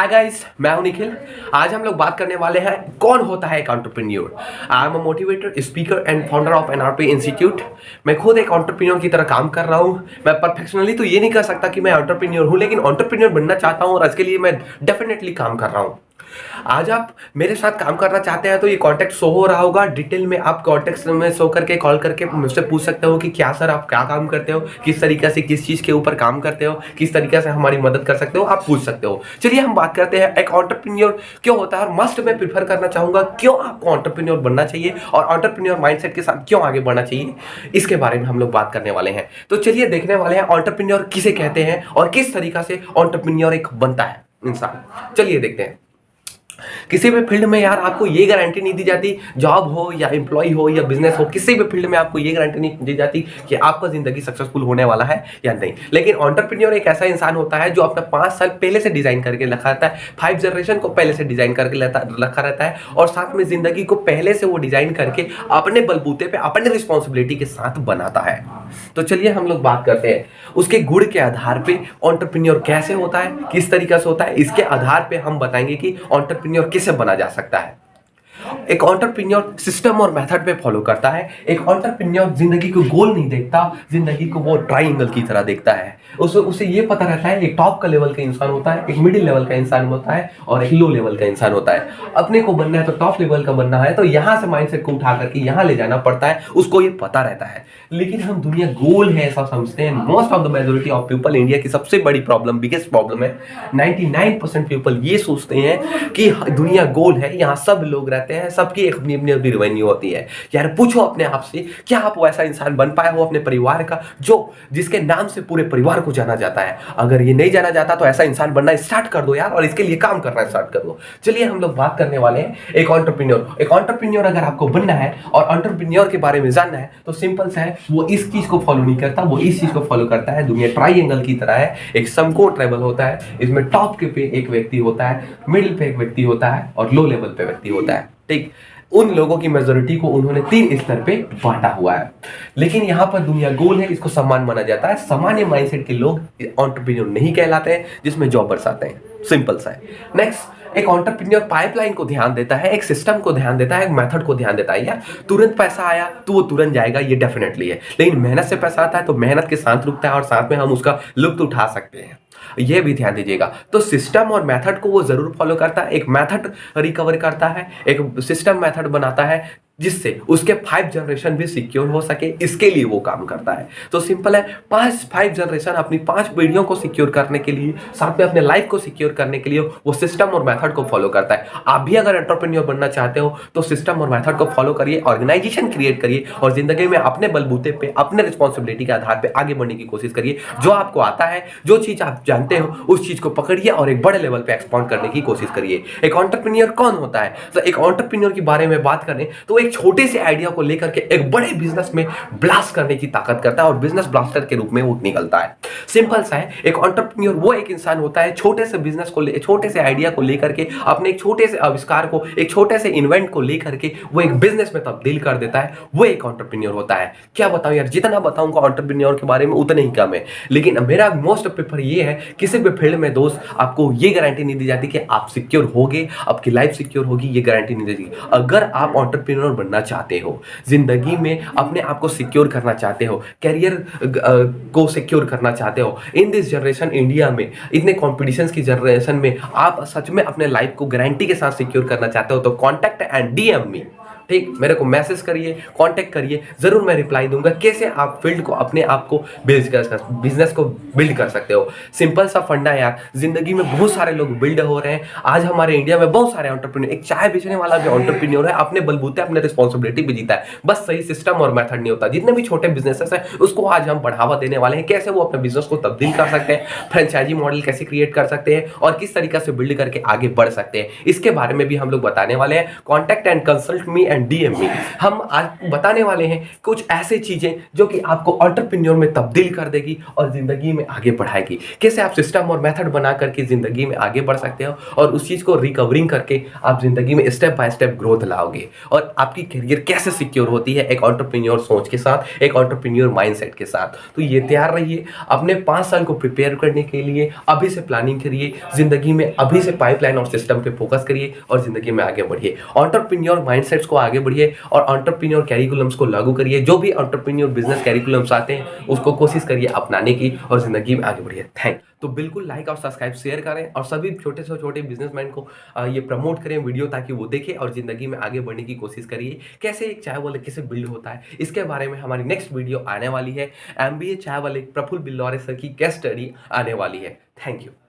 Guys, मैं हूं निखिल। आज हम लोग बात करने वाले हैं कौन होता है एक entrepreneur. I am a motivator, speaker and founder of NRP institute. मैं खुद एक एंटरप्रेन्योर की तरह काम कर रहा हूं। मैं परफेक्शनली तो ये नहीं कह सकता कि मैं एंटरप्रेन्योर हूं, लेकिन एंटरप्रेन्योर बनना चाहता हूं और इसके लिए मैं डेफिनेटली काम कर रहा हूं। आज आप मेरे साथ काम करना चाहते हैं तो ये कॉन्टैक्ट शो हो रहा होगा। डिटेल में आप कॉन्टैक्ट में शो करके कॉल करके मुझसे पूछ सकते हो कि क्या सर आप क्या काम करते हो, किस तरीके से किस चीज़ के ऊपर काम करते हो, किस तरीके से हमारी मदद कर सकते हो, आप पूछ सकते हो। चलिए हम बात करते हैं एक एंटरप्रेन्योर क्यों होता है और मस्ट मैं प्रीफर करना चाहूँगा क्यों आपको एंटरप्रेन्योर बनना चाहिए और एंटरप्रेन्योर माइंडसेट के साथ क्यों आगे बढ़ना चाहिए, इसके बारे में हम लोग बात करने वाले हैं। तो चलिए देखने वाले हैं एंटरप्रेन्योर किसे कहते हैं और किस तरीका से एंटरप्रेन्योर एक बनता है इंसान। चलिए देखते हैं। किसी भी फील्ड में यार आपको ये गारंटी नहीं दी जाती, जॉब हो या एम्प्लॉय हो या बिजनेस हो, किसी भी फील्ड में आपको ये गारंटी नहीं दी जाती कि आपका जिंदगी सक्सेसफुल होने वाला है या नहीं। लेकिन एंटरप्रेन्योर एक ऐसा इंसान होता है जो अपना 5 साल पहले से डिजाइन करके रखा रहता है, 5 जनरेशन को पहले से डिजाइन करके रखा रहता है और साथ में जिंदगी को पहले से वो डिजाइन करके अपने बलबूते पे अपने रिस्पॉन्सिबिलिटी के साथ बनाता है। तो चलिए हम लोग बात करते हैं उसके गुण के आधार पे एंटरप्रेन्योर कैसे होता है, किस तरीके से होता है। इसके आधार पे हम बताएंगे कि एंटरप्रेन्योर किसे बना जा सकता है। एक एंटरप्रेन्योर सिस्टम और मेथड पे फॉलो करता है। एक एंटरप्रेन्योर जिंदगी को गोल नहीं देखता, जिंदगी को वो ट्रायंगल की तरह देखता है। उसे ये पता रहता है एक टॉप का लेवल का इंसान होता है, एक मिडिल लेवल का इंसान होता है और एक लो लेवल का इंसान होता है। अपने को बनना है तो टॉप लेवल का बनना है तो यहां से माइंडसेट को उठा करके यहां ले जाना पड़ता है, उसको ये पता रहता है। लेकिन हम दुनिया गोल है ऐसा समझते हैं। Most of the majority of people, India की सबसे बड़ी प्रॉब्लम, बिगेस्ट प्रॉब्लम है, 99% पीपल ये सोचते हैं कि दुनिया गोल है, यहाँ सब लोग रहते हैं, सबकी एक अपनी अपनी रेवेन्यू होती है। यार पूछो अपने आप से, क्या आप वैसा इंसान बन पाए हो अपने परिवार का जिसके नाम से पूरे परिवार को जाना जाता है? अगर ये नहीं जाना जाता तो ऐसा इंसान बनना स्टार्ट कर दो यार और इसके लिए काम करना स्टार्ट कर दो। चलिए हम लोग बात करने वाले हैं एक एंटरप्रेन्योर। एक एंटरप्रेन्योर अगर आपको बनना है और एंटरप्रेन्योर के बारे में जानना है तो सिंपल सा है, वो इस चीज को फॉलो नहीं करता, वो इस चीज को फॉलो करता है। दुनिया ट्रायंगल की तरह है, एक समकोण ट्रायंगल होता है। इसमें टॉप के पे एक व्यक्ति होता है, मिडिल पे एक व्यक्ति होता है और लो लेवल पे व्यक्ति होता है। ठीक, उन लोगों की मेजॉरिटी को उन्होंने 3 स्तर पे बांटा हुआ है। लेकिन यहाँ पर दुनिया गोल है, इसको सम्मान माना जाता है। सामान्य माइंडसेट के लोग एंटरप्रेन्योर नहीं कहलाते हैं, जिसमें जॉबर्स आते हैं। सिंपल सा है। नेक्स्ट, एक एंटरप्रेन्योर पाइपलाइन को ध्यान देता है, एक सिस्टम को ध्यान देता है, एक मेथड को ध्यान देता है। यार तुरंत पैसा आया तो वो तुरंत जाएगा, ये डेफिनेटली है। लेकिन मेहनत से पैसा आता है तो मेहनत के साथ रुकता है और साथ में हम उसका लुत्फ उठा सकते हैं, ये भी ध्यान दीजिएगा। तो सिस्टम और मेथड को वो जरूर फॉलो करता है। एक मेथड रिकवर करता है, एक सिस्टम मेथड बनाता है जिससे उसके 5 जनरेशन भी सिक्योर हो सके, इसके लिए वो काम करता है। तो सिंपल है, 5 जनरेशन अपनी 5 पीढ़ियों को सिक्योर करने के लिए, साथ में अपने लाइफ को सिक्योर करने के लिए वो सिस्टम और मेथड को फॉलो करता है। आप भी अगर एंटरप्रेन्योर बनना चाहते हो तो सिस्टम और मेथड को फॉलो करिए, ऑर्गेनाइजेशन क्रिएट करिए और जिंदगी में अपने बलबूते पे, अपने रिस्पॉन्सिबिलिटी के आधार पे आगे बढ़ने की कोशिश करिए। जो आपको आता है, जो चीज आप जानते हो, उस चीज को पकड़िए और एक बड़े लेवल पे एक्सपांड करने की कोशिश करिए। एक एंटरप्रेन्योर कौन होता है? तो एक एंटरप्रेन्योर के बारे में बात करें तो एक छोटे से आइडिया को लेकर के एक बड़े बिजनेस में ब्लास्ट करने की ताकत करता है और बिजनेस ब्लास्टर के रूप में वो निकलता है। सिंपल सा है, एक एंटरप्रेन्योर वो एक इंसान होता है छोटे से बिजनेस को, छोटे से आइडिया को लेकर के, अपने एक छोटे से आविष्कार को, एक छोटे से इन्वेंट को लेकर के वो एक बिजनेस में तब्दील कर देता है। वो एक एंटरप्रेन्योर होता है। क्या बताऊं यार, जितना बताऊंगा एंटरप्रेन्योर के बारे में उतना ही कम है। लेकिन मेरा मोस्ट प्रेफर ये है, किसी भी फील्ड में दोस्त आपको ये गारंटी नहीं दी जाती कि आप सिक्योर होगे, आपकी लाइफ सिक्योर होगी, ये गारंटी नहीं दी जाती। अगर आप एंटरप्रेन्योर बनना चाहते हो, जिंदगी में अपने आप को सिक्योर करना चाहते हो, करियर को सिक्योर करना चाहते हो, इन दिस जनरेशन इंडिया में, इतने कॉम्पिटिशन्स की जनरेशन में आप सच में अपने लाइफ को गारंटी के साथ सिक्योर करना चाहते हो तो कॉन्टैक्ट एंड डीएम मी। ठीक, मेरे को मैसेज करिए, कांटेक्ट करिए, जरूर मैं रिप्लाई दूंगा कैसे आप फील्ड को, अपने आप को बिजनेस को बिल्ड कर सकते हो। सिंपल सा फंडा यार, जिंदगी में बहुत सारे लोग बिल्ड हो रहे हैं। आज हमारे इंडिया में बहुत सारे एंटरप्रेन्योर, एक चाय बेचने वाला भी एंटरप्रेन्योर है, अपने बलबूते अपने रिस्पॉन्सिबिलिटी भी जीता है, बस सही सिस्टम और मेथड नहीं होता। जितने भी छोटे बिजनेसेस हैं उसको आज हम बढ़ावा देने वाले हैं, कैसे वो अपने बिजनेस को तब्दील कर सकते हैं, फ्रेंचाइजी मॉडल कैसे क्रिएट कर सकते हैं और किस तरीके से बिल्ड करके आगे बढ़ सकते हैं, इसके बारे में भी हम लोग बताने वाले हैं। Contact and consult me and and DM me. हम आज बताने वाले हैं कुछ ऐसे चीज़ें जो कि आपको एंटरप्रेन्योर में तब्दील कर देगी और ज़िंदगी में आगे बढ़ाएगी। कैसे आप सिस्टम और मेथड बना करके ज़िंदगी में आगे बढ़ सकते हो और उस चीज़ को रिकवरिंग करके आप ज़िंदगी में स्टेप बाय स्टेप ग्रोथ लाओगे और आपकी करियर कैसे सिक्योर होती है एक एंटरप्रेन्योर सोच के साथ, एक एंटरप्रेन्योर माइंडसेट के साथ। तो ये तैयार रहिए अपने 5 साल को प्रिपेयर करने के लिए। अभी से प्लानिंग करिए ज़िंदगी में, अभी से पाइपलाइन और सिस्टम पे फोकस करिए और ज़िंदगी में आगे बढ़िए। एंटरप्रेन्योर माइंडसेट्स को आगे बढ़िए और एंटरप्रेन्योर कैरिकुलम्स को लागू करिए। जो भी एंटरप्रेन्योर बिजनेस कैरिकुलम्स आते हैं उसको कोशिश करिए अपनाने की और ज़िंदगी में आगे बढ़िए। थैंक। तो बिल्कुल लाइक और सब्सक्राइब शेयर करें और सभी छोटे से छोटे बिजनेसमैन को ये प्रमोट करें वीडियो, ताकि वो देखें और ज़िंदगी में आगे बढ़ने की कोशिश करिए। कैसे एक चाय वाले कैसे बिल्ड होता है इसके बारे में हमारी नेक्स्ट वीडियो आने वाली है। MBA चाय वाले प्रफुल्ल बिल्लौरे सर की केस स्टडी आने वाली है। Thank you.